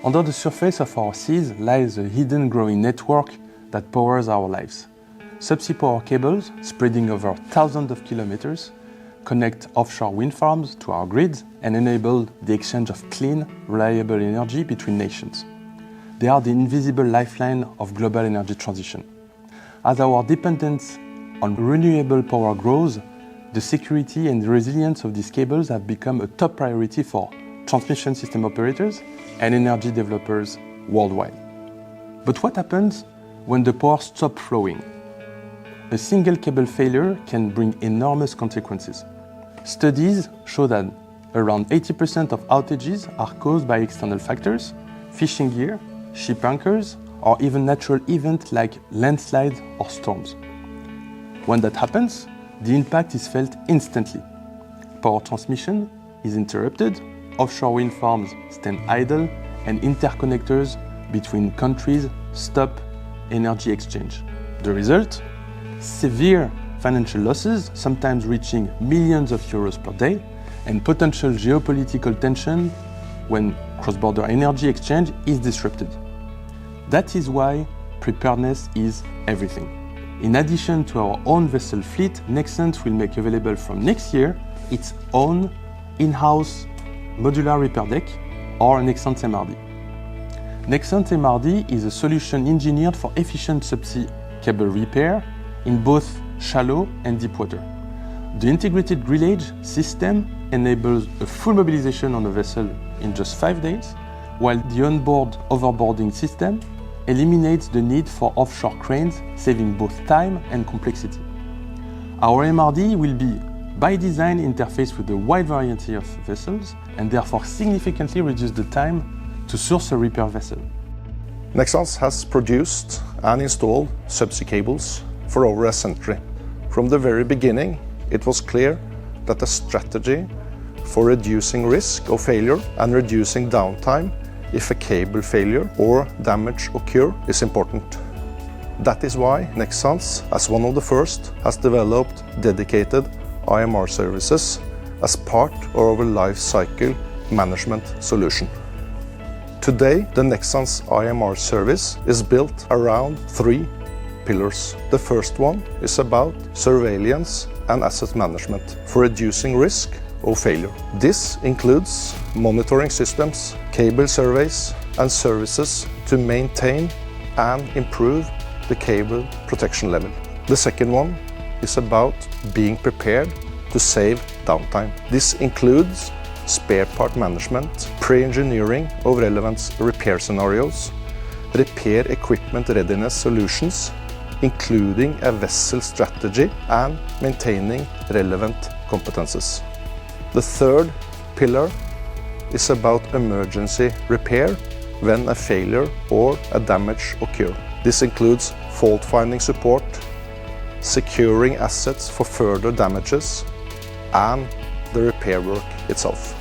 Under the surface of our seas lies a hidden growing network that powers our lives. Subsea power cables, spreading over thousands of kilometers, connect offshore wind farms to our grids and enable the exchange of clean, reliable energy between nations. They are the invisible lifeline of global energy transition. As our dependence on renewable power grows, the security and resilience of these cables have become a top priority for transmission system operators and energy developers worldwide. But what happens when the power stops flowing? A single cable failure can bring enormous consequences. Studies show that around 80% of outages are caused by external factors, fishing gear, ship anchors, or even natural events like landslides or storms. When that happens, the impact is felt instantly. Power transmission is interrupted, offshore wind farms stand idle, and interconnectors between countries stop energy exchange. The result? Severe financial losses, sometimes reaching millions of euros per day, and potential geopolitical tension when cross-border energy exchange is disrupted. That is why preparedness is everything. In addition to our own vessel fleet, Nexans will make available from next year its own in-house modular repair deck, or Nexans MRD. Nexans MRD is a solution engineered for efficient subsea cable repair in both shallow and deep water. The integrated grillage system enables a full mobilization on a vessel in just 5 days, while the onboard overboarding system eliminates the need for offshore cranes, saving both time and complexity. Our MRD will be, by design, interfaced with a wide variety of vessels and therefore significantly reduce the time to source a repair vessel. Nexans has produced and installed subsea cables for over a century. From the very beginning, it was clear that the strategy for reducing risk of failure and reducing downtime if a cable failure or damage occur is important. That is why Nexans, as one of the first, has developed dedicated IMR services as part of our life cycle management solution. Today, the Nexans IMR service is built around 3 pillars. The first one is about surveillance and asset management for reducing risk of failure. This includes monitoring systems, cable surveys, and services to maintain and improve the cable protection level. The second one is about being prepared to save downtime. This includes spare part management, pre-engineering of relevant repair scenarios, repair equipment readiness solutions, including a vessel strategy and maintaining relevant competences. The third pillar is about emergency repair when a failure or a damage occurs. This includes fault-finding support, securing assets for further damages, and the repair work itself.